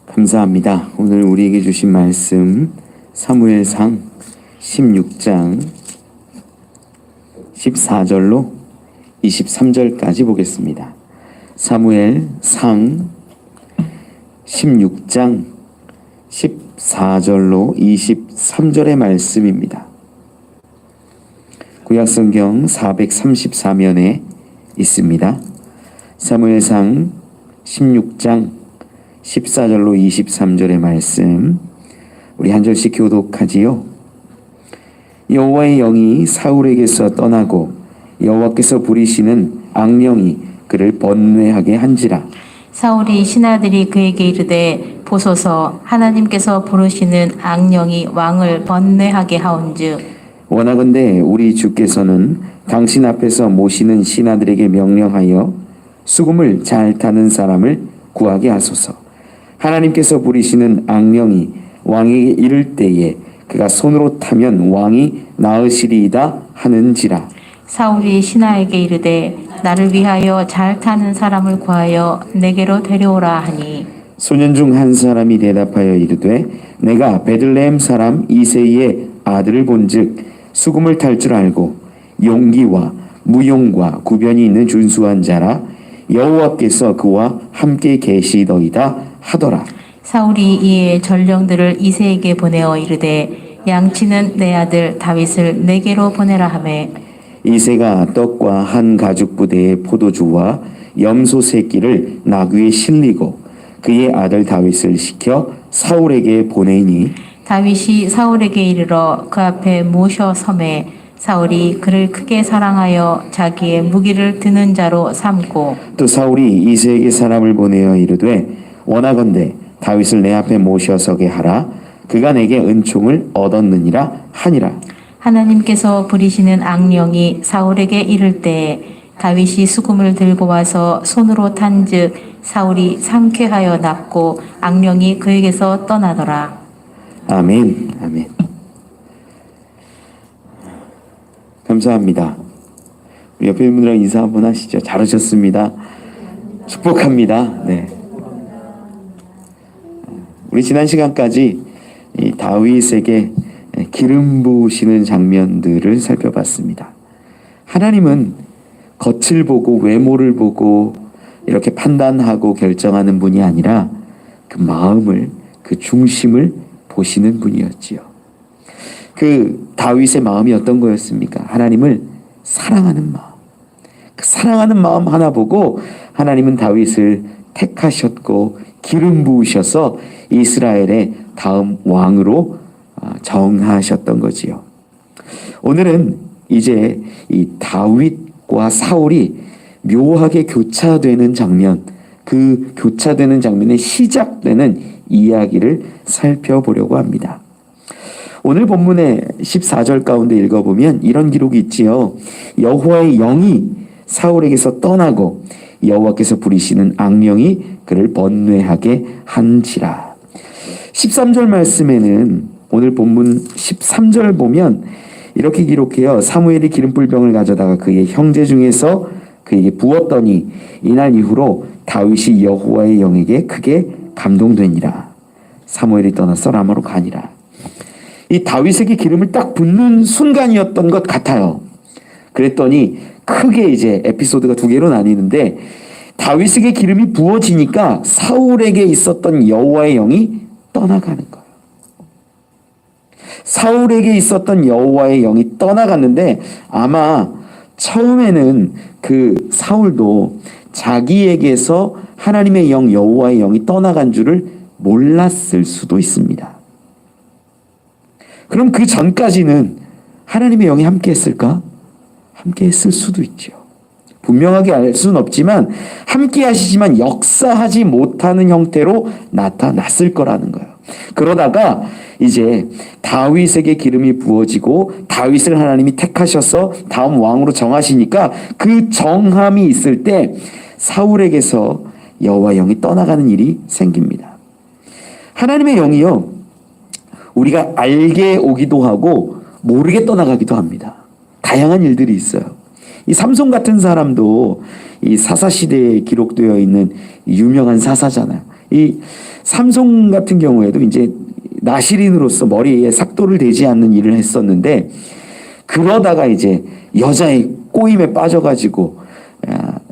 감사합니다. 오늘 우리에게 주신 말씀 사무엘상 16장 14절로 23절까지 보겠습니다. 사무엘상 16장 14절로 23절의 말씀입니다. 구약성경 434면에 있습니다. 사무엘상 16장 14절로 23절의 말씀, 우리 한 절씩 교독하지요. 여호와의 영이 사울에게서 떠나고 여호와께서 부리시는 악령이 그를 번뇌하게 한지라. 사울이 신하들이 그에게 이르되 보소서, 하나님께서 부르시는 악령이 왕을 번뇌하게 하온즉 원하건대 우리 주께서는 당신 앞에서 모시는 신하들에게 명령하여 수금을 잘 타는 사람을 구하게 하소서. 하나님께서 부리시는 악령이 왕에게 이를 때에 그가 손으로 타면 왕이 나으시리이다 하는지라. 사울이 신하에게 이르되 나를 위하여 잘 타는 사람을 구하여 내게로 데려오라 하니, 소년 중 한 사람이 대답하여 이르되 내가 베들레헴 사람 이새의 아들을 본즉 수금을 탈 줄 알고 용기와 무용과 구변이 있는 준수한 자라. 여호와께서 그와 함께 계시더이다 하더라. 사울이 이에 전령들을 이새에게 보내어 이르되 양치는 내 아들 다윗을 내게로 보내라 하매, 이새가 떡과 한 가죽 부대의 포도주와 염소 새끼를 나귀에 실리고 그의 아들 다윗을 시켜 사울에게 보내니, 다윗이 사울에게 이르러 그 앞에 모셔 섬에 사울이 그를 크게 사랑하여 자기의 무기를 드는 자로 삼고, 또 사울이 이새에게 사람을 보내어 이르되 원하건대 다윗을 내 앞에 모셔서게 하라. 그가 내게 은총을 얻었느니라 하니라. 하나님께서 부리시는 악령이 사울에게 이를 때에 다윗이 수금을 들고 와서 손으로 탄즉 사울이 상쾌하여 납고 악령이 그에게서 떠나더라. 아멘. 아멘. 감사합니다. 우리 옆에 분들랑 인사 한번 하시죠. 잘하셨습니다. 축복합니다. 네. 우리 지난 시간까지 이 다윗에게 기름 부으시는 장면들을 살펴봤습니다. 하나님은 겉을 보고 외모를 보고 이렇게 판단하고 결정하는 분이 아니라 그 마음을, 그 중심을 보시는 분이었지요. 그 다윗의 마음이 어떤 거였습니까? 하나님을 사랑하는 마음. 그 사랑하는 마음 하나 보고 하나님은 다윗을 택하셨고 기름 부으셔서 이스라엘의 다음 왕으로 정하셨던 거지요. 오늘은 이제 이 다윗과 사울이 묘하게 교차되는 장면, 그 교차되는 장면에 시작되는 이야기를 살펴보려고 합니다. 오늘 본문의 14절 가운데 읽어보면 이런 기록이 있지요. 여호와의 영이 사울에게서 떠나고 여호와께서 부리시는 악령이 그를 번뇌하게 한지라. 13절 말씀에는 오늘 본문 13절 보면 이렇게 기록해요. 사무엘이 기름불병을 가져다가 그의 형제 중에서 그에게 부었더니 이날 이후로 다윗이 여호와의 영에게 크게 감동되니라. 사무엘이 떠나서 라마로 가니라. 이 다윗에게 기름을 딱 붓는 순간이었던 것 같아요. 그랬더니 크게 이제 에피소드가 두 개로 나뉘는데, 다윗에게 기름이 부어지니까 사울에게 있었던 여호와의 영이 떠나가는 거예요. 사울에게 있었던 여호와의 영이 떠나갔는데 아마 처음에는 그 사울도 자기에게서 하나님의 영, 여호와의 영이 떠나간 줄을 몰랐을 수도 있습니다. 그럼 그 전까지는 하나님의 영이 함께 했을까? 함께 했을 수도 있죠. 분명하게 알 수는 없지만 함께 하시지만 역사하지 못하는 형태로 나타났을 거라는 거예요. 그러다가 이제 다윗에게 기름이 부어지고 다윗을 하나님이 택하셔서 다음 왕으로 정하시니까 그 정함이 있을 때 사울에게서 여호와 영이 떠나가는 일이 생깁니다. 하나님의 영이요, 우리가 알게 오기도 하고 모르게 떠나가기도 합니다. 다양한 일들이 있어요. 이 삼손 같은 사람도 이 사사시대에 기록되어 있는 유명한 사사잖아요. 이 삼손 같은 경우에도 이제 나실인으로서 머리에 삭도를 대지 않는 일을 했었는데, 그러다가 이제 여자의 꼬임에 빠져가지고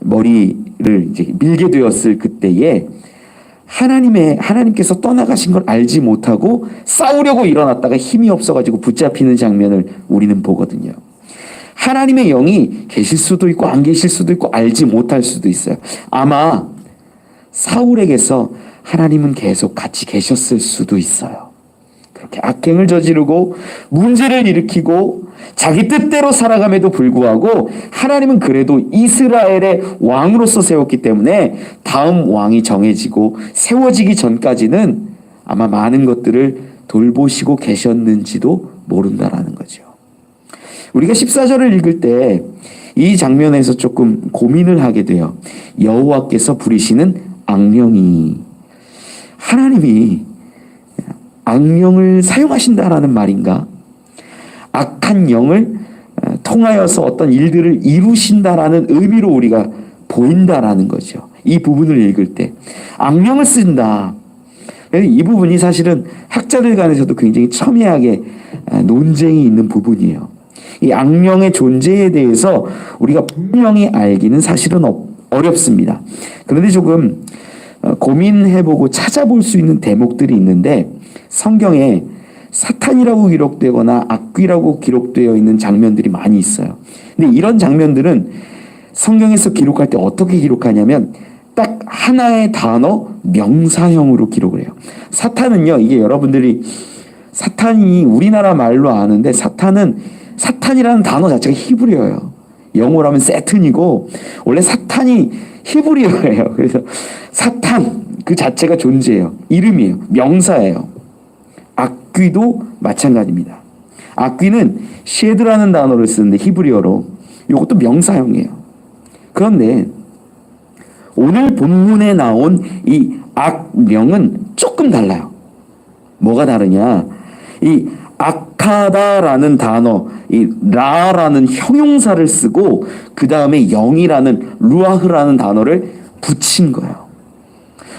머리를 이제 밀게 되었을 그때에 하나님께서 떠나가신 걸 알지 못하고 싸우려고 일어났다가 힘이 없어가지고 붙잡히는 장면을 우리는 보거든요. 하나님의 영이 계실 수도 있고 안 계실 수도 있고 알지 못할 수도 있어요. 아마 사울에게서 하나님은 계속 같이 계셨을 수도 있어요. 그렇게 악행을 저지르고 문제를 일으키고 자기 뜻대로 살아감에도 불구하고 하나님은 그래도 이스라엘의 왕으로서 세웠기 때문에 다음 왕이 정해지고 세워지기 전까지는 아마 많은 것들을 돌보시고 계셨는지도 모른다라는 거죠. 우리가 14절을 읽을 때 이 장면에서 조금 고민을 하게 돼요. 여호와께서 부리시는 악령이, 하나님이 악령을 사용하신다라는 말인가? 악한 영을 통하여서 어떤 일들을 이루신다라는 의미로 우리가 보인다라는 거죠. 이 부분을 읽을 때 악령을 쓴다. 이 부분이 사실은 학자들 간에서도 굉장히 첨예하게 논쟁이 있는 부분이에요. 이 악령의 존재에 대해서 우리가 분명히 알기는 사실은 어렵습니다. 그런데 조금 고민해보고 찾아볼 수 있는 대목들이 있는데, 성경에 사탄이라고 기록되거나 악귀라고 기록되어 있는 장면들이 많이 있어요. 근데 이런 장면들은 성경에서 기록할 때 어떻게 기록하냐면 딱 하나의 단어 명사형으로 기록을 해요. 사탄은요, 이게 여러분들이 사탄이 우리나라 말로 아는데 사탄이라는 단어 자체가 히브리어예요. 영어로 하면 세튼이고 원래 사탄이 히브리어예요. 그래서 사탄 그 자체가 존재예요. 이름이에요. 명사예요. 악귀도 마찬가지입니다. 악귀는 셰드라는 단어를 쓰는데 히브리어로 이것도 명사형이에요. 그런데 오늘 본문에 나온 이 악령은 조금 달라요. 뭐가 다르냐? 이 악하다라는 단어, 이 라라는 형용사를 쓰고 그 다음에 영이라는 루아흐라는 단어를 붙인 거예요.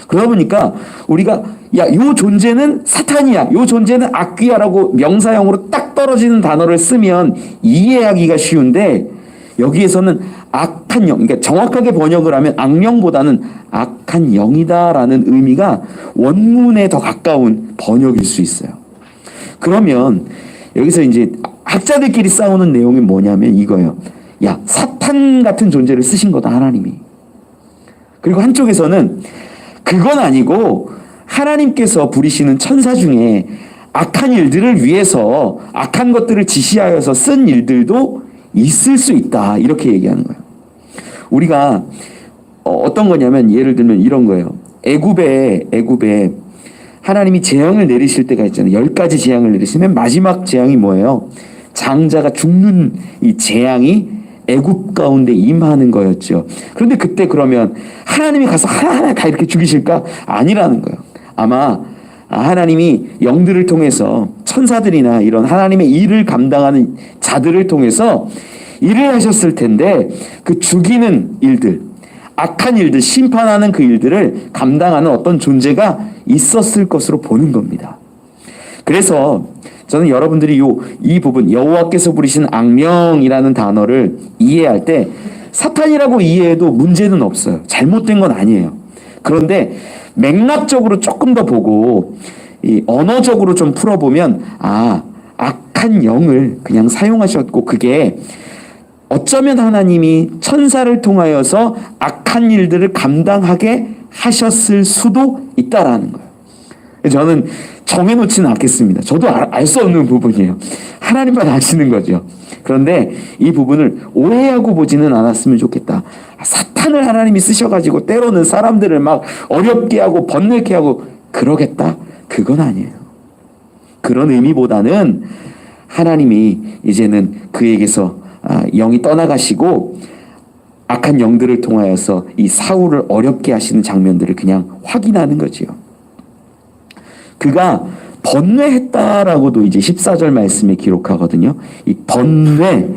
그러다 보니까 우리가 요 존재는 사탄이야, 요 존재는 악귀야라고 명사형으로 딱 떨어지는 단어를 쓰면 이해하기가 쉬운데, 여기에서는 악한 영, 그러니까 정확하게 번역을 하면 악령보다는 악한 영이다라는 의미가 원문에 더 가까운 번역일 수 있어요. 그러면 여기서 이제 학자들끼리 싸우는 내용이 뭐냐면 이거예요. 야, 사탄 같은 존재를 쓰신 거다, 하나님이. 그리고 한쪽에서는 그건 아니고 하나님께서 부리시는 천사 중에 악한 일들을 위해서 악한 것들을 지시하여서 쓴 일들도 있을 수 있다, 이렇게 얘기하는 거예요. 우리가 어떤 거냐면 예를 들면 이런 거예요. 애굽에 하나님이 재앙을 내리실 때가 있잖아요. 10가지 재앙을 내리시면 마지막 재앙이 뭐예요? 장자가 죽는 이 재앙이 애굽 가운데 임하는 거였죠. 그런데 그때 그러면 하나님이 가서 하나하나 다 이렇게 죽이실까? 아니라는 거예요. 아마 하나님이 영들을 통해서 천사들이나 이런 하나님의 일을 감당하는 자들을 통해서 일을 하셨을 텐데, 그 죽이는 일들, 악한 일들, 심판하는 그 일들을 감당하는 어떤 존재가 있었을 것으로 보는 겁니다. 그래서 저는 여러분들이 이 부분, 여호와께서 부리신 악령이라는 단어를 이해할 때 사탄이라고 이해해도 문제는 없어요. 잘못된 건 아니에요. 그런데 맥락적으로 조금 더 보고 이 언어적으로 좀 풀어보면, 악한 영을 그냥 사용하셨고 그게 어쩌면 하나님이 천사를 통하여서 악한 일들을 감당하게 하셨을 수도 있다라는 거예요. 저는 정해놓지는 않겠습니다. 저도 알 수 없는 부분이에요. 하나님만 아시는 거죠. 그런데 이 부분을 오해하고 보지는 않았으면 좋겠다. 사탄을 하나님이 쓰셔가지고 때로는 사람들을 막 어렵게 하고 번뇌케 하고 그러겠다? 그건 아니에요. 그런 의미보다는 하나님이 이제는 그에게서 영이 떠나가시고 악한 영들을 통하여서 이 사울을 어렵게 하시는 장면들을 그냥 확인하는 거지요. 그가 번뇌했다라고도 이제 14절 말씀에 기록하거든요. 이 번뇌,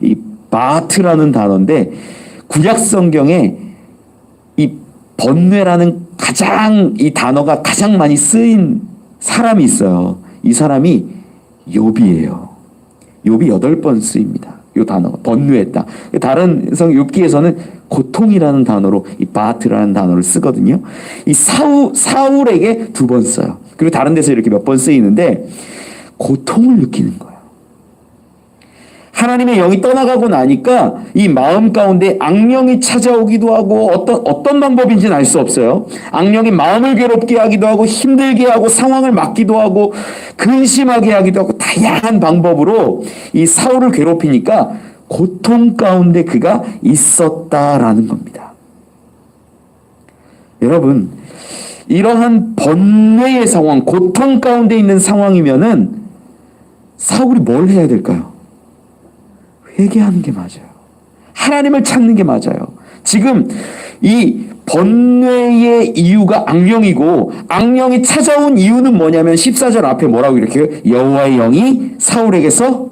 이 바트라는 단어인데 구약 성경에 이 번뇌라는 가장 이 단어가 가장 많이 쓰인 사람이 있어요. 이 사람이 욥이에요. 욥이 8번 쓰입니다. 이 단어가 번뇌했다. 다른 욥기에서는 고통이라는 단어로 이 바트라는 단어를 쓰거든요. 이 사울에게 2번 써요. 그리고 다른 데서 이렇게 몇 번 쓰이는데 고통을 느끼는 거예요. 하나님의 영이 떠나가고 나니까 이 마음 가운데 악령이 찾아오기도 하고 어떤 방법인지는 알 수 없어요. 악령이 마음을 괴롭게 하기도 하고 힘들게 하고 상황을 막기도 하고 근심하게 하기도 하고 다양한 방법으로 이 사울을 괴롭히니까 고통 가운데 그가 있었다라는 겁니다. 여러분, 이러한 번뇌의 상황, 고통 가운데 있는 상황이면은 사울이 뭘 해야 될까요? 회개하는 게 맞아요. 하나님을 찾는 게 맞아요. 지금 이 번뇌의 이유가 악령이고 악령이 찾아온 이유는 뭐냐면 14절 앞에 뭐라고 이렇게 여호와의 영이 사울에게서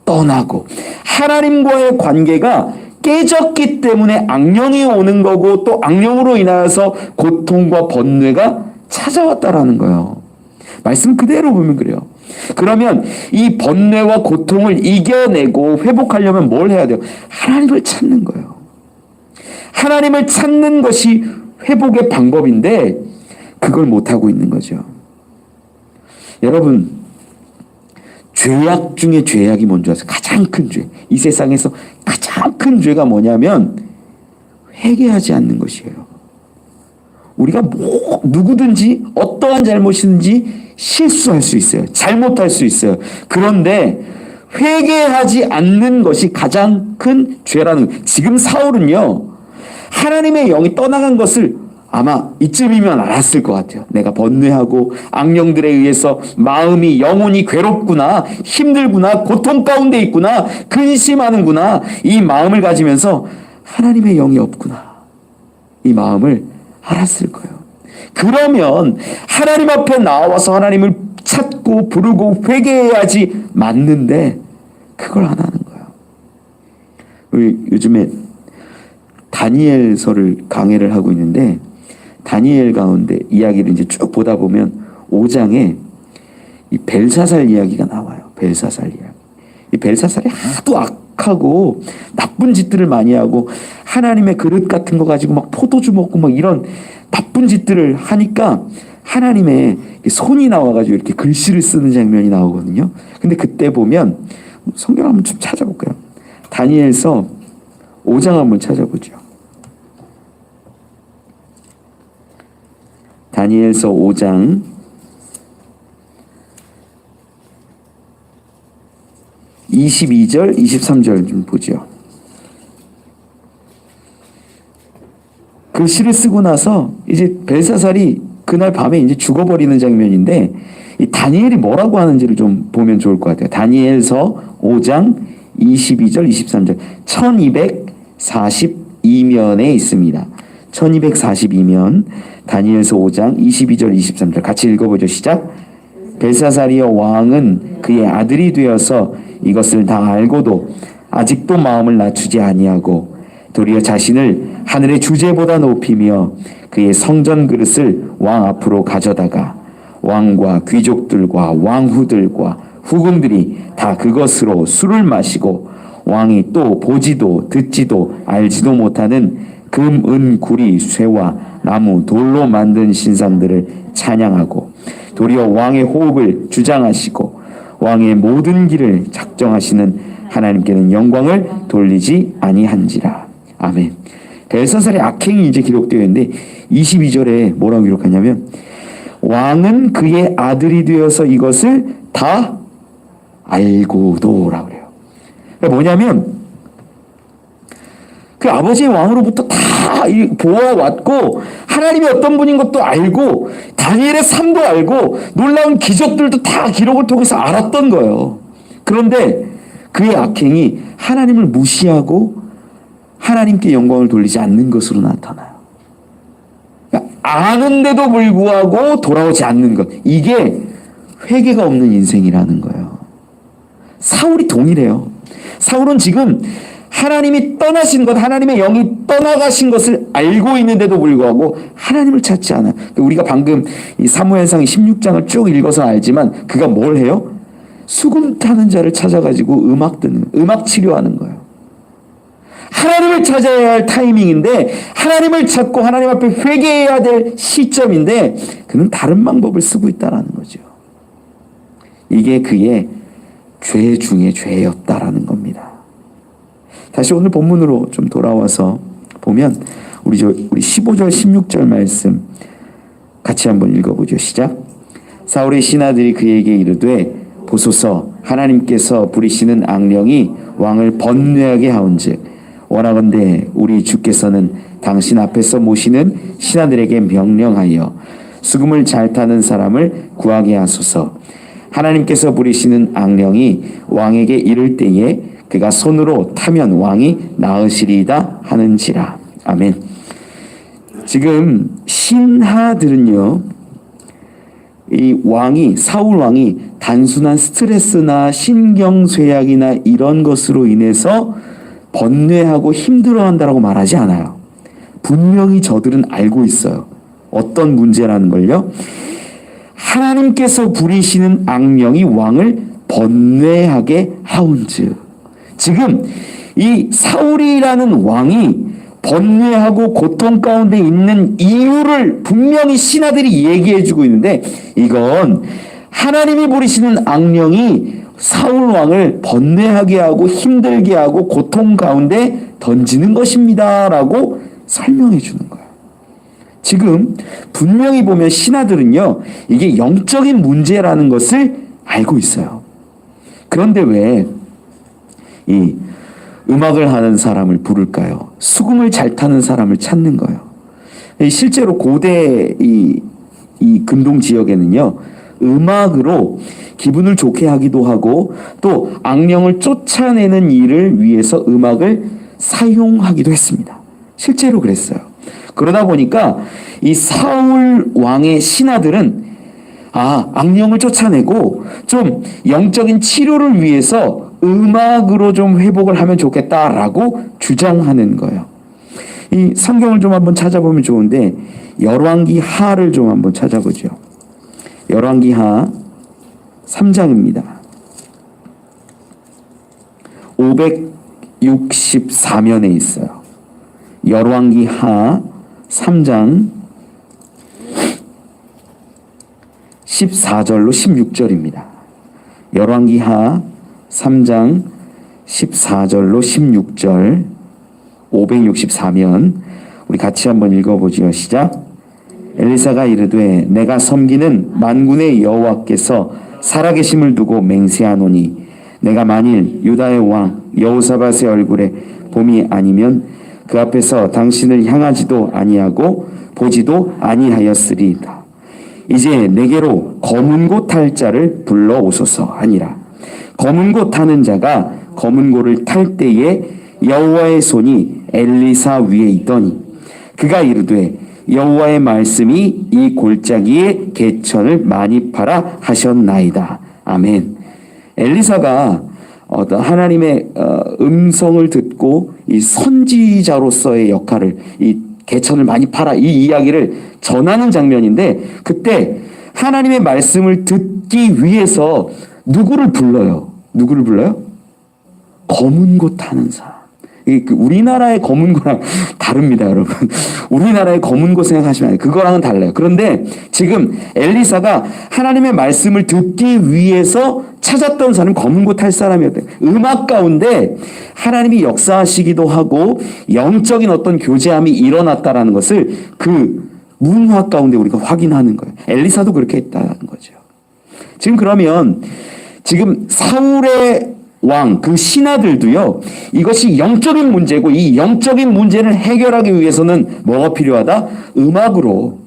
떠나고 하나님과의 관계가 깨졌기 때문에 악령이 오는 거고 또 악령으로 인하여서 고통과 번뇌가 찾아왔다라는 거예요. 말씀 그대로 보면 그래요. 그러면 이 번뇌와 고통을 이겨내고 회복하려면 뭘 해야 돼요? 하나님을 찾는 거예요. 하나님을 찾는 것이 회복의 방법인데 그걸 못하고 있는 거죠. 여러분, 죄악 중에 죄악이 뭔지 아세요? 가장 큰 죄. 이 세상에서 가장 큰 죄가 뭐냐면 회개하지 않는 것이에요. 우리가 누구든지 어떠한 잘못이든지 실수할 수 있어요. 잘못할 수 있어요. 그런데 회개하지 않는 것이 가장 큰 죄라는 거예요. 지금 사울은요, 하나님의 영이 떠나간 것을 아마 이쯤이면 알았을 것 같아요. 내가 번뇌하고 악령들에 의해서 마음이 영혼이 괴롭구나, 힘들구나, 고통 가운데 있구나, 근심하는구나, 이 마음을 가지면서 하나님의 영이 없구나, 이 마음을 알았을 거예요. 그러면 하나님 앞에 나와서 하나님을 찾고 부르고 회개해야지 맞는데 그걸 안 하는 거예요. 우리 요즘에 다니엘서를 강해를 하고 있는데 다니엘 가운데 이야기를 이제 쭉 보다 보면 5장에 이 벨사살 이야기가 나와요. 벨사살 이야기. 이 벨사살이 하도 악하고 나쁜 짓들을 많이 하고 하나님의 그릇 같은 거 가지고 막 포도주 먹고 막 이런 나쁜 짓들을 하니까 하나님의 손이 나와가지고 이렇게 글씨를 쓰는 장면이 나오거든요. 근데 그때 보면 성경 한번 좀 찾아볼까요? 다니엘서 5장 한번 찾아보죠. 다니엘서 5장 22절, 23절 좀 보죠. 그 시를 쓰고 나서 이제 벨사살이 그날 밤에 이제 죽어버리는 장면인데 이 다니엘이 뭐라고 하는지를 좀 보면 좋을 것 같아요. 다니엘서 5장 22절, 23절 1242면에 있습니다. 1242면 다니엘서 5장 22절, 23절 같이 읽어보죠. 시작. 벨사살이여 왕은 그의 아들이 되어서 이것을 다 알고도 아직도 마음을 낮추지 아니하고 도리어 자신을 하늘의 주제보다 높이며 그의 성전 그릇을 왕 앞으로 가져다가 왕과 귀족들과 왕후들과 후궁들이 다 그것으로 술을 마시고 왕이 또 보지도 듣지도 알지도 못하는 금, 은, 구리, 쇠와 나무, 돌로 만든 신상들을 찬양하고 도리어 왕의 호흡을 주장하시고 왕의 모든 길을 작정하시는 하나님께는 영광을 돌리지 아니한지라. 아멘. 벨사살의 악행이 이제 기록되어 있는데 22절에 뭐라고 기록하냐면 왕은 그의 아들이 되어서 이것을 다 알고도라고 그래요. 그러니까 뭐냐면 그 아버지의 왕으로부터 다 보아왔고 하나님이 어떤 분인 것도 알고 다니엘의 삶도 알고 놀라운 기적들도 다 기록을 통해서 알았던 거예요. 그런데 그의 악행이 하나님을 무시하고 하나님께 영광을 돌리지 않는 것으로 나타나요. 그러니까 아는데도 불구하고 돌아오지 않는 것, 이게 회개가 없는 인생이라는 거예요. 사울이 동일해요. 사울은 지금 하나님이 떠나신 것, 하나님의 영이 떠나가신 것을 알고 있는데도 불구하고 하나님을 찾지 않아요. 우리가 방금 이 사무엘상 16장을 쭉 읽어서 알지만 그가 뭘 해요? 수금 타는 자를 찾아가지고 음악 치료하는 거예요. 하나님을 찾아야 할 타이밍인데, 하나님을 찾고 하나님 앞에 회개해야 될 시점인데 그는 다른 방법을 쓰고 있다라는 거죠. 이게 그의 죄 중에 죄였다라는 겁니다. 다시 오늘 본문으로 좀 돌아와서 보면 우리 15절 16절 말씀 같이 한번 읽어보죠. 시작. 사울의 신하들이 그에게 이르되 보소서, 하나님께서 부리시는 악령이 왕을 번뇌하게 하온즉 원하건대 우리 주께서는 당신 앞에서 모시는 신하들에게 명령하여 수금을 잘 타는 사람을 구하게 하소서. 하나님께서 부리시는 악령이 왕에게 이를 때에 그가 손으로 타면 왕이 나으시리이다 하는지라. 아멘. 지금 신하들은요, 이 왕이, 사울 왕이 단순한 스트레스나 신경쇠약이나 이런 것으로 인해서 번뇌하고 힘들어한다라고 말하지 않아요. 분명히 저들은 알고 있어요. 어떤 문제라는 걸요? 하나님께서 부리시는 악령이 왕을 번뇌하게 하온즉, 지금 이 사울이라는 왕이 번뇌하고 고통 가운데 있는 이유를 분명히 신하들이 얘기해주고 있는데, 이건 하나님이 부리시는 악령이 사울 왕을 번뇌하게 하고 힘들게 하고 고통 가운데 던지는 것입니다 라고 설명해 주는 거예요. 지금 분명히 보면 신하들은요, 이게 영적인 문제라는 것을 알고 있어요. 그런데 왜 이 음악을 하는 사람을 부를까요? 수금을 잘 타는 사람을 찾는 거예요. 실제로 고대 이 근동 지역에는요, 음악으로 기분을 좋게 하기도 하고 또 악령을 쫓아내는 일을 위해서 음악을 사용하기도 했습니다. 실제로 그랬어요. 그러다 보니까 이 사울 왕의 신하들은 악령을 쫓아내고 좀 영적인 치료를 위해서 음악으로 좀 회복을 하면 좋겠다라고 주장하는 거예요. 이 성경을 좀 한번 찾아보면 좋은데 열왕기 하를 좀 한번 찾아보죠. 열왕기 하 3장입니다. 564면에 있어요. 열왕기 하 3장 14절로 16절입니다. 열왕기 하 3장 14절로 16절 564면 우리 같이 한번 읽어보지요. 시작. 엘리사가 이르되 내가 섬기는 만군의 여호와께서 살아계심을 두고 맹세하노니 내가 만일 유다의 왕 여호사밧의 얼굴에 봄이 아니면 그 앞에서 당신을 향하지도 아니하고 보지도 아니하였으리이다. 이제 내게로 검은 고 탈 자를 불러오소서 하니라. 검은 고 타는 자가 검은 고를 탈 때에 여호와의 손이 엘리사 위에 있더니 그가 이르되 여호와의 말씀이 이 골짜기에 개천을 많이 팔아 하셨나이다. 아멘. 엘리사가 어떤 하나님의 음성을 듣고 이 선지자로서의 역할을, 이 개천을 많이 팔아 이 이야기를 전하는 장면인데, 그때 하나님의 말씀을 듣기 위해서 누구를 불러요? 누구를 불러요? 검은 고 타는 사람. 우리나라의 검은 고랑 다릅니다, 여러분. 우리나라의 검은 고 생각하시면 안 돼요. 그거랑은 달라요. 그런데 지금 엘리사가 하나님의 말씀을 듣기 위해서 찾았던 사람이 검은 고 탈 사람이었대요. 음악 가운데 하나님이 역사하시기도 하고 영적인 어떤 교제함이 일어났다라는 것을 그 문화 가운데 우리가 확인하는 거예요. 엘리사도 그렇게 했다는 거죠. 지금 그러면 지금 사울의 왕, 그 신하들도요, 이것이 영적인 문제고 이 영적인 문제를 해결하기 위해서는 뭐가 필요하다? 음악으로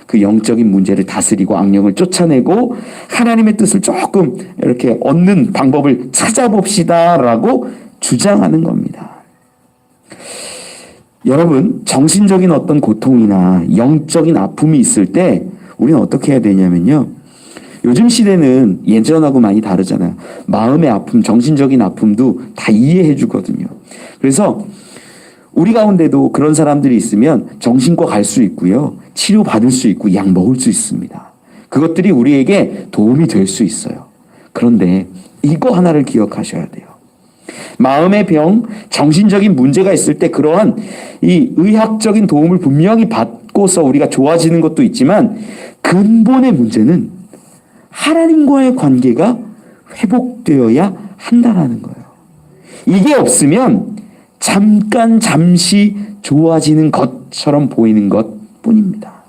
그 영적인 문제를 다스리고 악령을 쫓아내고 하나님의 뜻을 조금 이렇게 얻는 방법을 찾아봅시다라고 주장하는 겁니다. 여러분, 정신적인 어떤 고통이나 영적인 아픔이 있을 때 우리는 어떻게 해야 되냐면요, 요즘 시대는 예전하고 많이 다르잖아요. 마음의 아픔, 정신적인 아픔도 다 이해해 주거든요. 그래서 우리 가운데도 그런 사람들이 있으면 정신과 갈 수 있고요. 치료 받을 수 있고 약 먹을 수 있습니다. 그것들이 우리에게 도움이 될 수 있어요. 그런데 이거 하나를 기억하셔야 돼요. 마음의 병, 정신적인 문제가 있을 때 그러한 이 의학적인 도움을 분명히 받고서 우리가 좋아지는 것도 있지만 근본의 문제는 하나님과의 관계가 회복되어야 한다라는 거예요. 이게 없으면 잠시 좋아지는 것처럼 보이는 것 뿐입니다.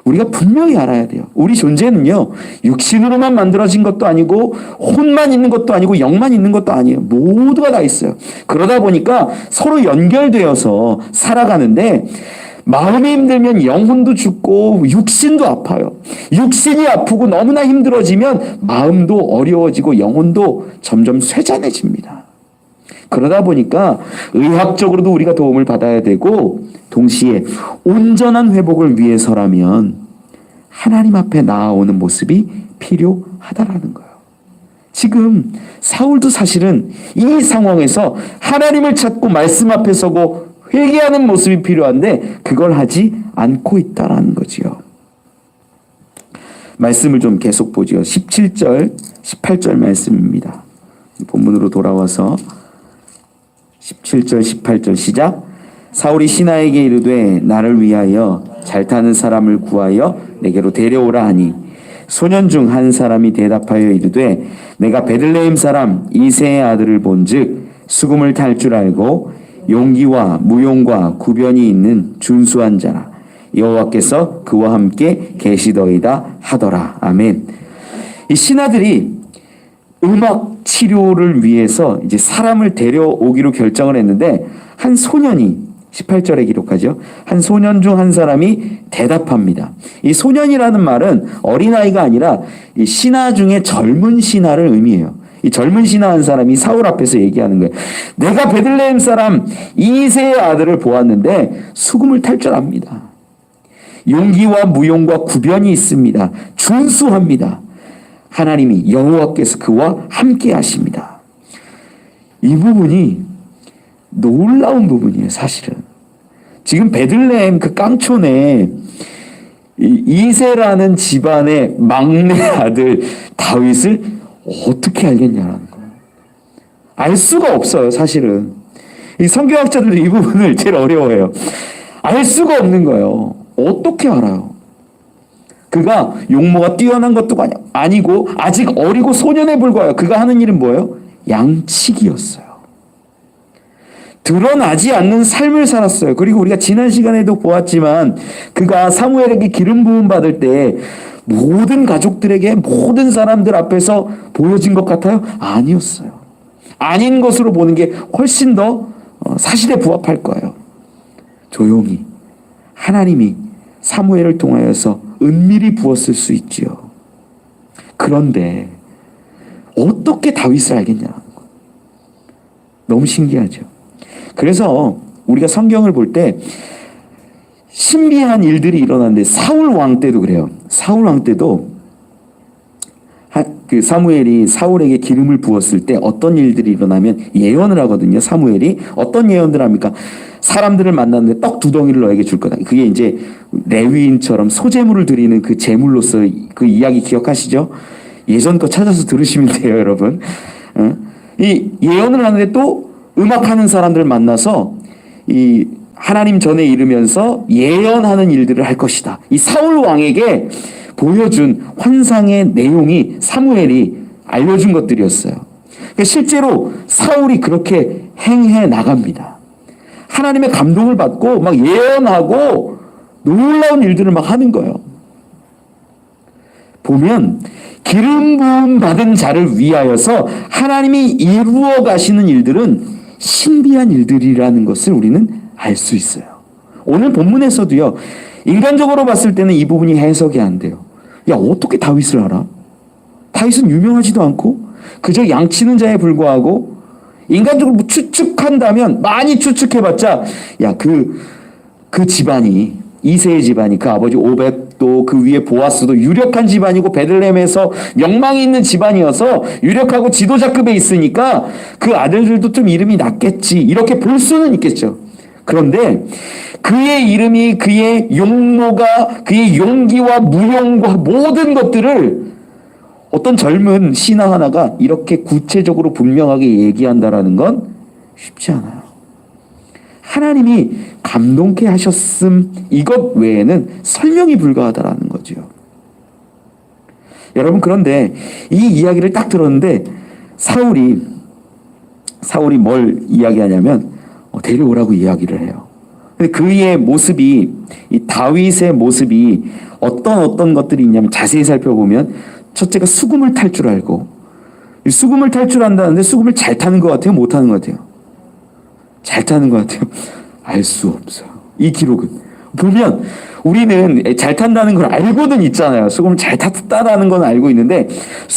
우리가 분명히 알아야 돼요. 우리 존재는요, 육신으로만 만들어진 것도 아니고, 혼만 있는 것도 아니고, 영만 있는 것도 아니에요. 모두가 다 있어요. 그러다 보니까 서로 연결되어서 살아가는데, 마음이 힘들면 영혼도 죽고, 육신도 아파요. 육신이 아프고 너무나 힘들어지면, 마음도 어려워지고, 영혼도 점점 쇠잔해집니다. 그러다 보니까 의학적으로도 우리가 도움을 받아야 되고 동시에 온전한 회복을 위해서라면 하나님 앞에 나아오는 모습이 필요하다라는 거예요. 지금 사울도 사실은 이 상황에서 하나님을 찾고 말씀 앞에 서고 회개하는 모습이 필요한데 그걸 하지 않고 있다라는 거지요. 말씀을 좀 계속 보죠. 17절, 18절 말씀입니다. 본문으로 돌아와서 17절 18절 시작. 사울이 신하에게 이르되 나를 위하여 잘 타는 사람을 구하여 내게로 데려오라 하니 소년 중 한 사람이 대답하여 이르되 내가 베들레헴 사람 이새의 아들을 본즉 수금을 탈 줄 알고 용기와 무용과 구변이 있는 준수한 자라 여호와께서 그와 함께 계시더이다 하더라. 아멘. 이 신하들이 음악 치료를 위해서 이제 사람을 데려오기로 결정을 했는데 한 소년이 18절에 기록하죠. 한 소년 중 한 사람이 대답합니다. 이 소년이라는 말은 어린아이가 아니라 이 신하 중에 젊은 신하를 의미해요. 이 젊은 신하 한 사람이 사울 앞에서 얘기하는 거예요. 내가 베들레헴 사람 이새의 아들을 보았는데 수금을 탈 줄 압니다. 용기와 무용과 구변이 있습니다. 준수합니다. 하나님이 여호와께서 그와 함께 하십니다. 이 부분이 놀라운 부분이에요. 사실은 지금 베들레헴 그 깡촌에 이새라는 집안의 막내 아들 다윗을 어떻게 알겠냐라는 거예요. 알 수가 없어요. 사실은 이 성경학자들도 이 부분을 제일 어려워해요. 알 수가 없는 거예요. 어떻게 알아요? 그가 용모가 뛰어난 것도 아니고 아직 어리고 소년에 불과해요. 그가 하는 일은 뭐예요? 양치기였어요. 드러나지 않는 삶을 살았어요. 그리고 우리가 지난 시간에도 보았지만 그가 사무엘에게 기름 부음 받을 때 모든 가족들에게 모든 사람들 앞에서 보여진 것 같아요? 아니었어요. 아닌 것으로 보는 게 훨씬 더 사실에 부합할 거예요. 조용히 하나님이 사무엘을 통하여서 은밀히 부었을 수 있지요. 그런데 어떻게 다윗을 알겠냐는 거. 너무 신기하죠. 그래서 우리가 성경을 볼 때 신비한 일들이 일어났는데 사울 왕 때도 그래요. 사울 왕 때도 그 사무엘이 사울에게 기름을 부었을 때 어떤 일들이 일어나면 예언을 하거든요. 사무엘이 어떤 예언들을 합니까? 사람들을 만났는데 떡 2덩이를 너에게 줄 거다. 그게 이제 레위인처럼 소제물을 드리는 그 제물로서 그 이야기 기억하시죠? 예전 거 찾아서 들으시면 돼요, 여러분. 이 예언을 하는데 또 음악하는 사람들을 만나서 이 하나님 전에 이르면서 예언하는 일들을 할 것이다. 이 사울 왕에게 보여준 환상의 내용이 사무엘이 알려준 것들이었어요. 그러니까 실제로 사울이 그렇게 행해 나갑니다. 하나님의 감동을 받고 막 예언하고 놀라운 일들을 막 하는 거예요. 보면 기름 부음 받은 자를 위하여서 하나님이 이루어 가시는 일들은 신비한 일들이라는 것을 우리는 알 수 있어요. 오늘 본문에서도요. 인간적으로 봤을 때는 이 부분이 해석이 안 돼요. 야, 어떻게 다윗을 알아? 다윗은 유명하지도 않고 그저 양치는 자에 불과하고 인간적으로 뭐 추측한다면 많이 추측해봤자 야, 그 집안이 이세의 집안이, 그 아버지 오벳도 그 위에 보아스도 유력한 집안이고 베들레헴에서 명망이 있는 집안이어서 유력하고 지도자급에 있으니까 그 아들들도 좀 이름이 낮겠지, 이렇게 볼 수는 있겠죠. 그런데 그의 이름이, 그의 용모가, 그의 용기와 무용과 모든 것들을 어떤 젊은 신하 하나가 이렇게 구체적으로 분명하게 얘기한다라는 건 쉽지 않아요. 하나님이 감동케 하셨음, 이것 외에는 설명이 불가하다라는 거죠. 여러분, 그런데 이 이야기를 딱 들었는데 사울이 뭘 이야기하냐면 데려오라고 이야기를 해요. 근데 그의 모습이, 이 다윗의 모습이 어떤 것들이 있냐면 자세히 살펴보면 첫째가 수금을 탈 줄 알고, 수금을 탈 줄 안다는데 수금을 잘 타는 것 같아요, 못 타는 것 같아요? 잘 타는 것 같아요. 알 수 없어요. 이 기록은 보면 우리는 잘 탄다는 걸 알고는 있잖아요. 수금을 잘 탔다라는 건 알고 있는데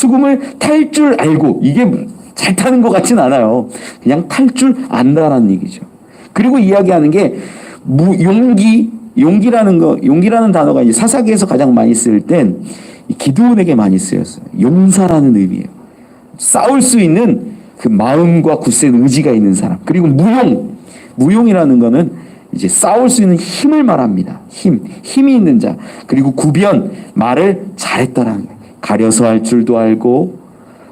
용을 탈 줄 알고, 이게 잘 타는 것 같진 않아요. 그냥 탈 줄 안다라는 얘기죠. 그리고 이야기하는 게 용기라는 단어가 이제 사사기에서 가장 많이 쓸 땐 기드온에게 많이 쓰였어요. 용사라는 의미예요. 싸울 수 있는 그 마음과 굳센 의지가 있는 사람. 그리고 무용이라는 거는 이제 싸울 수 있는 힘을 말합니다. 힘이 있는 자. 그리고 구변, 말을 잘했다라는 거예요. 가려서 할 줄도 알고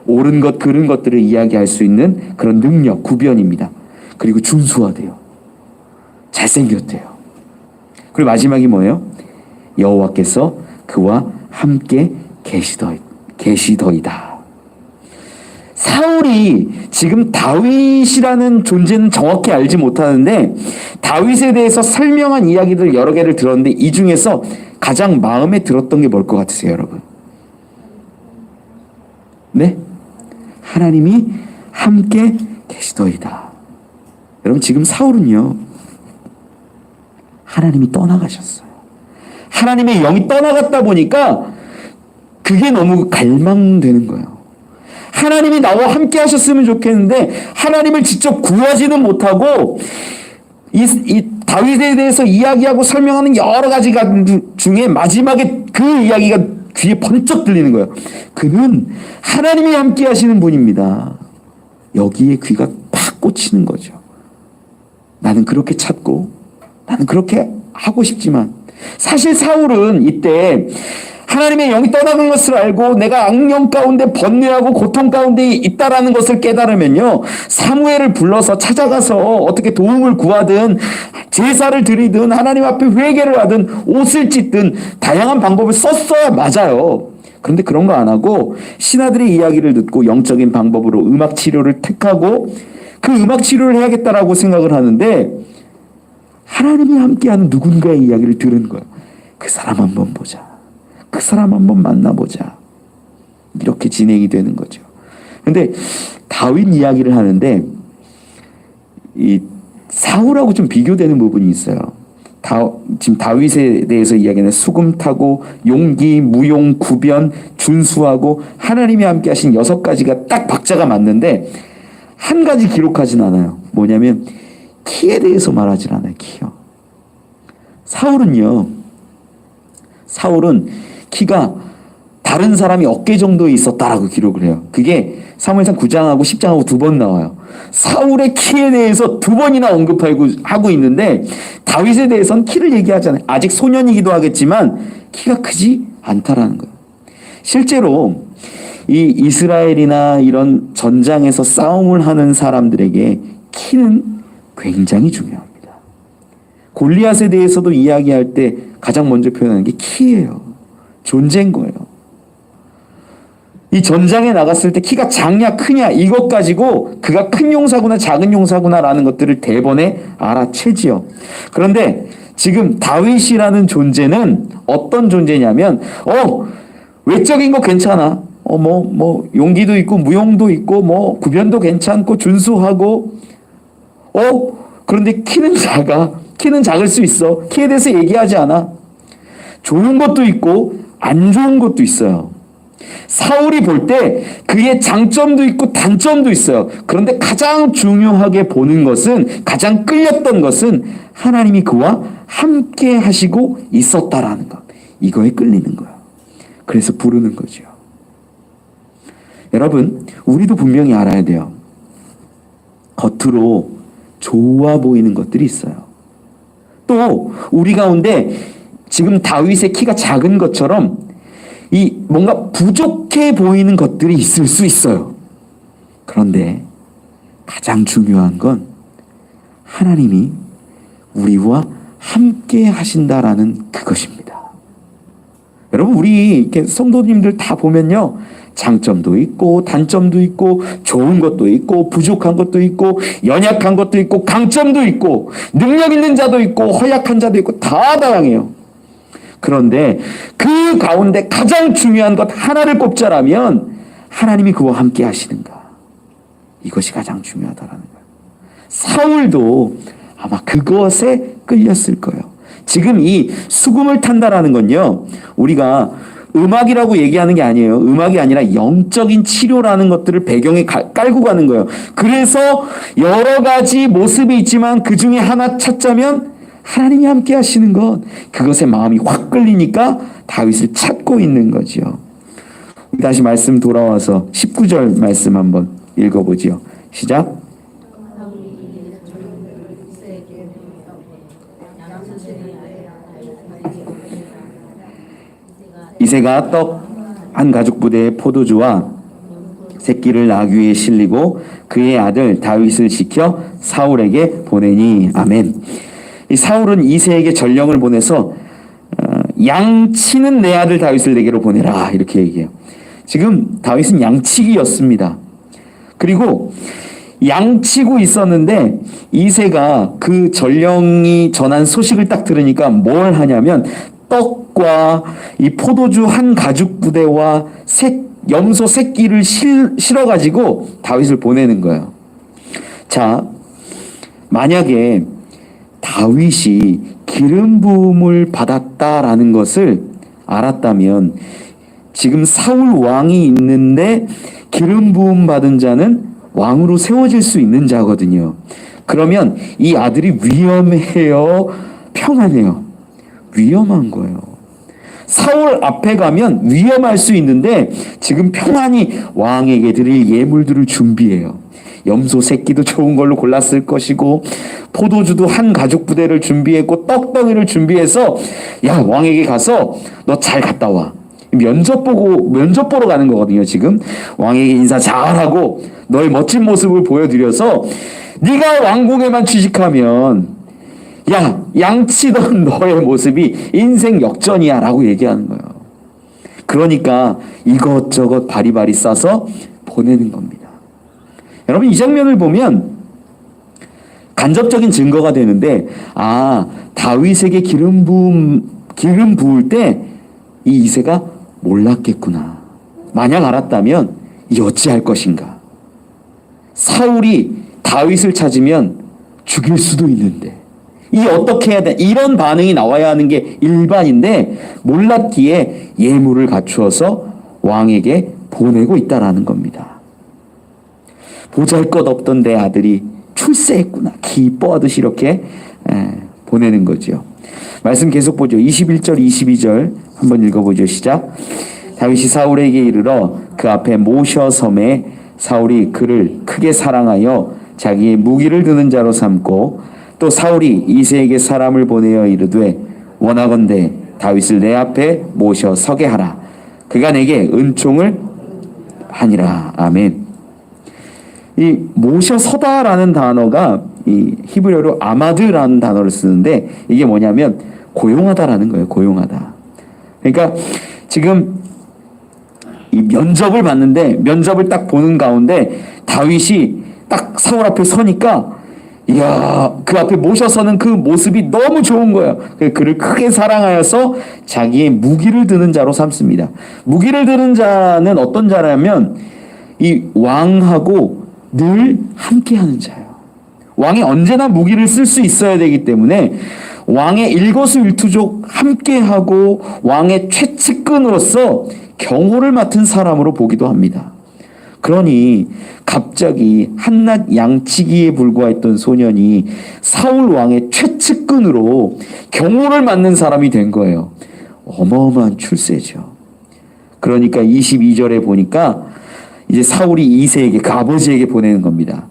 옳은 것, 그른 것들을 이야기할 수 있는 그런 능력, 구변입니다. 그리고 준수하대요. 잘생겼대요. 그리고 마지막이 뭐예요? 여호와께서 그와 함께 계시더이다. 사울이 지금 다윗이라는 존재는 정확히 알지 못하는데 다윗에 대해서 설명한 이야기들 여러 개를 들었는데 이 중에서 가장 마음에 들었던 게 뭘 것 같으세요, 여러분? 네? 하나님이 함께 계시더이다. 여러분, 지금 사울은요, 하나님이 떠나가셨어요. 하나님의 영이 떠나갔다 보니까 그게 너무 갈망되는 거예요. 하나님이 나와 함께 하셨으면 좋겠는데 하나님을 직접 구하지는 못하고 이 다윗에 대해서 이야기하고 설명하는 여러 가지가 중에 마지막에 그 이야기가 귀에 번쩍 들리는 거예요. 그는 하나님이 함께 하시는 분입니다. 여기에 귀가 팍 꽂히는 거죠. 나는 그렇게 찾고 나는 그렇게 하고 싶지만 사실 사울은 이때 하나님의 영이 떠나간 것을 알고 내가 악령 가운데 번뇌하고 고통 가운데 있다라는 것을 깨달으면요, 사무엘을 불러서 찾아가서 어떻게 도움을 구하든 제사를 드리든 하나님 앞에 회개를 하든 옷을 찢든 다양한 방법을 썼어야 맞아요. 그런데 그런 거 안 하고 신하들의 이야기를 듣고 영적인 방법으로 음악 치료를 택하고 그 음악 치료를 해야겠다라고 생각을 하는데 하나님이 함께하는 누군가의 이야기를 들은 거예요. 그 사람 한번 보자. 그 사람 한번 만나보자. 이렇게 진행이 되는 거죠. 근데 다윗 이야기를 하는데 이 사울하고 좀 비교되는 부분이 있어요. 지금 다윗에 대해서 이야기하는 수금 타고 용기, 무용, 구변, 준수하고 하나님이 함께 하신 6가지가 딱 박자가 맞는데 한 가지 기록하진 않아요. 뭐냐면 키에 대해서 말하진 않아요. 키요. 사울은 키가 다른 사람이 어깨 정도에 있었다라고 기록을 해요. 그게 사무엘상 9장하고 10장하고 2번 나와요. 사울의 키에 대해서 2번이나 언급하고 있는데 다윗에 대해서는 키를 얘기하지 않아요. 아직 소년이기도 하겠지만 키가 크지 않다라는 거예요. 실제로 이 이스라엘이나 이런 전장에서 싸움을 하는 사람들에게 키는 굉장히 중요합니다. 골리앗에 대해서도 이야기할 때 가장 먼저 표현하는 게 키예요. 존재인 거예요. 이 전장에 나갔을 때 키가 작냐 크냐 이것 가지고 그가 큰 용사구나 작은 용사구나라는 것들을 대번에 알아채지요. 그런데 지금 다윗이라는 존재는 어떤 존재냐면 외적인 거 괜찮아. 용기도 있고 무용도 있고 구변도 괜찮고 준수하고 그런데 키는 작아. 키는 작을 수 있어. 키에 대해서 얘기하지 않아. 좋은 것도 있고 안 좋은 것도 있어요. 사울이 볼 때 그의 장점도 있고 단점도 있어요. 그런데 가장 중요하게 보는 것은, 가장 끌렸던 것은 하나님이 그와 함께 하시고 있었다라는 것. 이거에 끌리는 거예요. 그래서 부르는 거죠. 여러분, 우리도 분명히 알아야 돼요. 겉으로 좋아 보이는 것들이 있어요. 또 우리 가운데 지금 다윗의 키가 작은 것처럼 이 뭔가 부족해 보이는 것들이 있을 수 있어요. 그런데 가장 중요한 건 하나님이 우리와 함께 하신다라는 그것입니다. 여러분, 우리 이렇게 성도님들 다 보면요, 장점도 있고 단점도 있고 좋은 것도 있고 부족한 것도 있고 연약한 것도 있고 강점도 있고 능력 있는 자도 있고 허약한 자도 있고 다 다양해요. 그런데 그 가운데 가장 중요한 것 하나를 꼽자라면 하나님이 그와 함께 하시는가, 이것이 가장 중요하다라는 거예요. 사울도 아마 그것에 끌렸을 거예요. 지금 이 수금을 탄다라는 건요, 우리가 음악이라고 얘기하는 게 아니에요. 음악이 아니라 영적인 치료라는 것들을 배경에 깔고 가는 거예요. 그래서 여러 가지 모습이 있지만 그 중에 하나 찾자면 하나님이 함께 하시는 것, 그것에 마음이 확 끌리니까 다윗을 찾고 있는 거죠. 다시 말씀 돌아와서 19절 말씀 한번 읽어보지요. 시작. 이새가 떡 한 가죽 부대에 포도주와 새끼를 나귀 위에 실리고 그의 아들 다윗을 지켜 사울에게 보내니. 아멘. 이 사울은 이새에게 전령을 보내서 양치는 내 아들 다윗을 내게로 보내라, 이렇게 얘기해요. 지금 다윗은 양치기였습니다. 그리고 양치고 있었는데 이새가 그 전령이 전한 소식을 딱 들으니까 뭘 하냐면 떡과 이 포도주 한 가죽 부대와 염소 새끼를 실어가지고 다윗을 보내는 거예요. 자, 만약에 다윗이 기름 부음을 받았다라는 것을 알았다면 지금 사울 왕이 있는데 기름 부음 받은 자는 왕으로 세워질 수 있는 자거든요. 그러면 이 아들이 위험해요, 평안해요? 위험한 거예요. 사울 앞에 가면 위험할 수 있는데 지금 평안히 왕에게 드릴 예물들을 준비해요. 염소 새끼도 좋은 걸로 골랐을 것이고 포도주도 한 가죽 부대를 준비했고 떡덩이를 준비해서, 야, 왕에게 가서 너 잘 갔다 와. 면접 보러 가는 거거든요. 지금 왕에게 인사 잘하고 너의 멋진 모습을 보여드려서 네가 왕궁에만 취직하면, 야, 양치던 너의 모습이 인생 역전이야 라고 얘기하는 거예요. 그러니까 이것저것 바리바리 싸서 보내는 겁니다. 여러분, 이 장면을 보면 간접적인 증거가 되는데, 아, 다윗에게 기름 부을 때 이 이새가 몰랐겠구나. 만약 알았다면 이 어찌할 것인가. 사울이 다윗을 찾으면 죽일 수도 있는데 이 어떻게 해야 돼? 이런 반응이 나와야 하는 게 일반인데 몰랐기에 예물을 갖추어서 왕에게 보내고 있다라는 겁니다. 보잘것없던 내 아들이 출세했구나, 기뻐하듯이 이렇게 보내는 거죠. 말씀 계속 보죠. 21절 22절 한번 읽어보죠. 시작. 다윗이 사울에게 이르러 그 앞에 모셔 섬에 사울이 그를 크게 사랑하여 자기의 무기를 드는 자로 삼고, 또 사울이 이새에게 사람을 보내어 이르되 원하건대 다윗을 내 앞에 모셔 서게 하라. 그가 내게 은총을 하니라. 아멘. 이 모셔 서다라는 단어가 이 히브리어로 아마드라는 단어를 쓰는데 이게 뭐냐면 고용하다라는 거예요. 고용하다. 그러니까 지금 이 면접을 봤는데 면접을 딱 보는 가운데 다윗이 딱 사울 앞에 서니까, 이야, 그 앞에 모셔서는 그 모습이 너무 좋은 거예요. 그를 크게 사랑하여서 자기의 무기를 드는 자로 삼습니다. 무기를 드는 자는 어떤 자라면 이 왕하고 늘 함께하는 자예요. 왕이 언제나 무기를 쓸 수 있어야 되기 때문에 왕의 일거수일투족 함께하고 왕의 최측근으로서 경호를 맡은 사람으로 보기도 합니다. 그러니 갑자기 한낱 양치기에 불과했던 소년이 사울 왕의 최측근으로 경호를 맡는 사람이 된 거예요. 어마어마한 출세죠. 그러니까 22절에 보니까 이제 사울이 이새에게, 그 아버지에게 보내는 겁니다.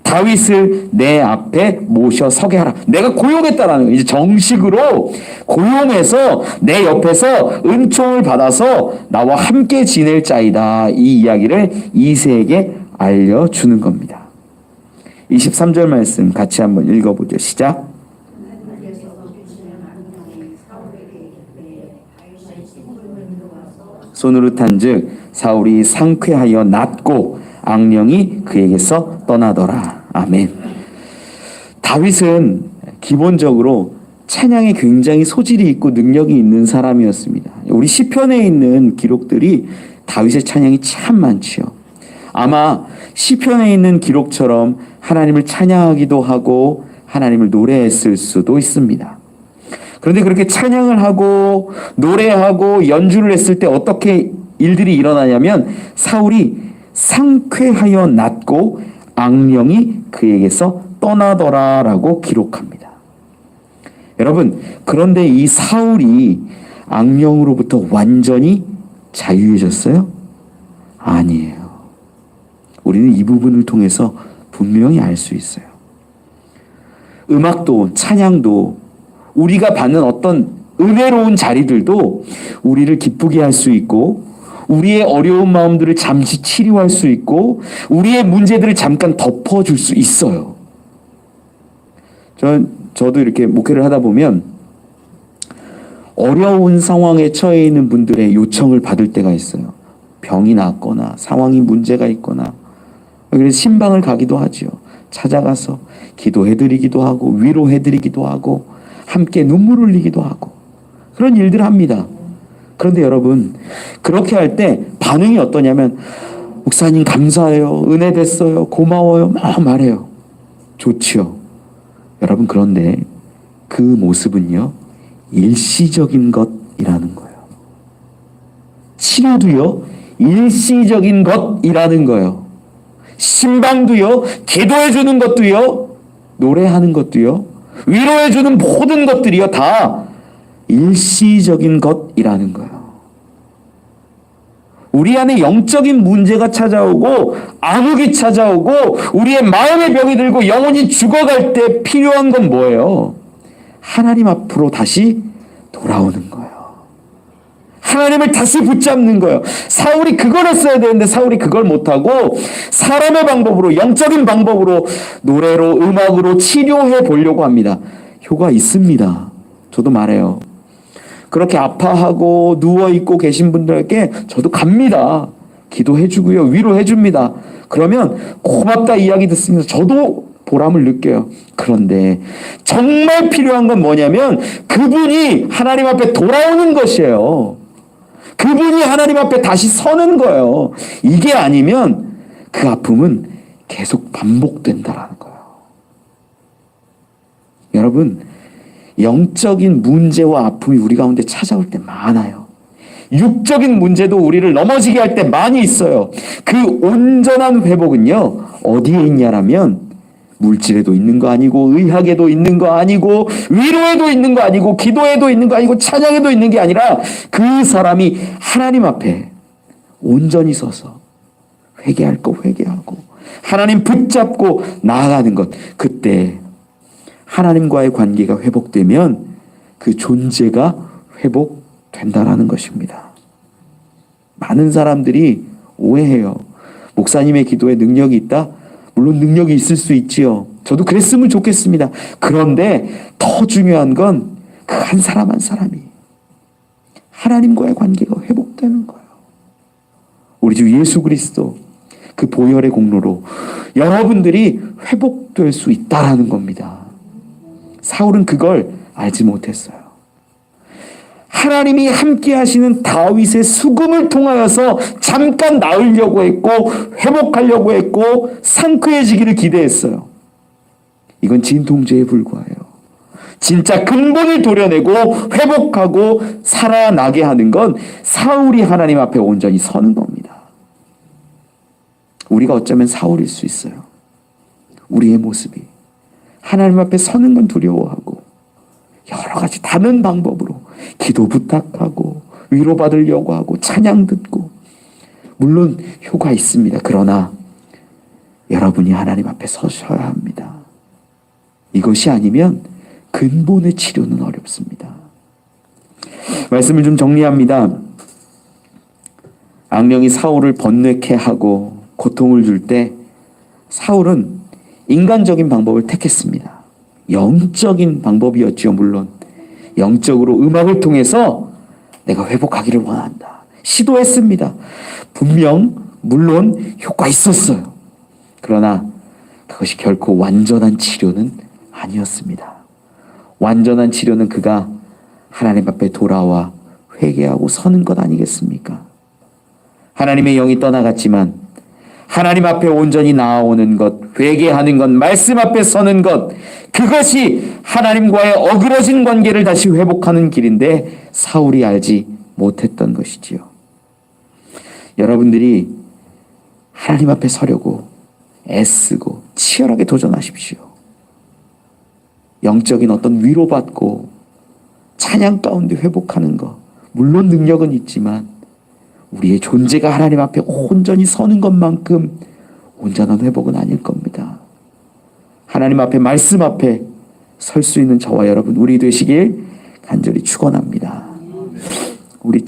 다윗을 내 앞에 모셔 서게 하라. 내가 고용했다라는 거예요. 이제 정식으로 고용해서 내 옆에서 은총을 받아서 나와 함께 지낼 자이다. 이 이야기를 이새에게 알려주는 겁니다. 23절 말씀 같이 한번 읽어보죠. 시작. 손으로 탄즉 사울이 상쾌하여 낫고 악령이 그에게서 떠나더라. 아멘. 다윗은 기본적으로 찬양에 굉장히 소질이 있고 능력이 있는 사람이었습니다. 우리 시편에 있는 기록들이 다윗의 찬양이 참 많지요. 아마 시편에 있는 기록처럼 하나님을 찬양하기도 하고 하나님을 노래했을 수도 있습니다. 그런데 그렇게 찬양을 하고 노래하고 연주를 했을 때 어떻게 일들이 일어나냐면 사울이 상쾌하여 낫고 악령이 그에게서 떠나더라라고 기록합니다. 여러분, 그런데 이 사울이 악령으로부터 완전히 자유해졌어요? 아니에요. 우리는 이 부분을 통해서 분명히 알 수 있어요. 음악도 찬양도 우리가 받는 어떤 은혜로운 자리들도 우리를 기쁘게 할 수 있고 우리의 어려운 마음들을 잠시 치료할 수 있고 우리의 문제들을 잠깐 덮어줄 수 있어요. 저도 이렇게 목회를 하다 보면 어려운 상황에 처해 있는 분들의 요청을 받을 때가 있어요. 병이 났거나 상황이 문제가 있거나 그래서 신방을 가기도 하죠. 찾아가서 기도해드리기도 하고 위로해드리기도 하고 함께 눈물 흘리기도 하고 그런 일들을 합니다. 그런데 여러분, 그렇게 할 때 반응이 어떠냐면 목사님 감사해요, 은혜 됐어요, 고마워요 막 말해요. 좋지요. 여러분, 그런데 그 모습은요 일시적인 것이라는 거예요. 치료도요 일시적인 것이라는 거예요. 신방도요, 기도해주는 것도요, 노래하는 것도요, 위로해주는 모든 것들이요 다 일시적인 것이라는 거예요. 우리 안에 영적인 문제가 찾아오고 암흑이 찾아오고 우리의 마음의 병이 들고 영혼이 죽어갈 때 필요한 건 뭐예요? 하나님 앞으로 다시 돌아오는 거예요. 하나님을 다시 붙잡는 거예요. 사울이 그걸 했어야 되는데 사울이 그걸 못하고 사람의 방법으로, 영적인 방법으로 노래로, 음악으로 치료해 보려고 합니다. 효과 있습니다. 저도 말해요. 그렇게 아파하고 누워있고 계신 분들에게 저도 갑니다. 기도해주고요, 위로해줍니다. 그러면 고맙다 이야기 듣습니다. 저도 보람을 느껴요. 그런데 정말 필요한 건 뭐냐면 그분이 하나님 앞에 돌아오는 것이에요. 그분이 하나님 앞에 다시 서는 거예요. 이게 아니면 그 아픔은 계속 반복된다라는 거예요. 여러분, 영적인 문제와 아픔이 우리 가운데 찾아올 때 많아요. 육적인 문제도 우리를 넘어지게 할 때 많이 있어요. 그 온전한 회복은요 어디에 있냐라면 물질에도 있는 거 아니고 의학에도 있는 거 아니고 위로에도 있는 거 아니고 기도에도 있는 거 아니고 찬양에도 있는 게 아니라 그 사람이 하나님 앞에 온전히 서서 회개할 거 회개하고 하나님 붙잡고 나아가는 것, 그때 하나님과의 관계가 회복되면 그 존재가 회복된다라는 것입니다. 많은 사람들이 오해해요. 목사님의 기도에 능력이 있다? 물론 능력이 있을 수 있지요. 저도 그랬으면 좋겠습니다. 그런데 더 중요한 건 그 한 사람 한 사람이 하나님과의 관계가 회복되는 거예요. 우리 주 예수 그리스도 그 보혈의 공로로 여러분들이 회복될 수 있다라는 겁니다. 사울은 그걸 알지 못했어요. 하나님이 함께 하시는 다윗의 수금을 통하여서 잠깐 나으려고 했고 회복하려고 했고 상쾌해지기를 기대했어요. 이건 진통제에 불과해요. 진짜 근본을 도려내고 회복하고 살아나게 하는 건 사울이 하나님 앞에 온전히 서는 겁니다. 우리가 어쩌면 사울일 수 있어요. 우리의 모습이 하나님 앞에 서는 건 두려워하고 여러 가지 다른 방법으로 기도 부탁하고 위로받으려고 하고 찬양 듣고, 물론 효과 있습니다. 그러나 여러분이 하나님 앞에 서셔야 합니다. 이것이 아니면 근본의 치료는 어렵습니다. 말씀을 좀 정리합니다. 악령이 사울을 번뇌케 하고 고통을 줄 때 사울은 인간적인 방법을 택했습니다. 영적인 방법이었죠. 물론 영적으로 음악을 통해서 내가 회복하기를 원한다. 시도했습니다. 물론 효과 있었어요. 그러나 그것이 결코 완전한 치료는 아니었습니다. 완전한 치료는 그가 하나님 앞에 돌아와 회개하고 서는 것 아니겠습니까? 하나님의 영이 떠나갔지만 하나님 앞에 온전히 나아오는 것, 회개하는 것, 말씀 앞에 서는 것, 그것이 하나님과의 어그러진 관계를 다시 회복하는 길인데 사울이 알지 못했던 것이지요. 여러분들이 하나님 앞에 서려고 애쓰고 치열하게 도전하십시오. 영적인 어떤 위로받고 찬양 가운데 회복하는 것, 물론 능력은 있지만 우리의 존재가 하나님 앞에 온전히 서는 것만큼 온전한 회복은 아닐 겁니다. 하나님 앞에, 말씀 앞에 설 수 있는 저와 여러분, 우리 되시길 간절히 축원합니다. 우리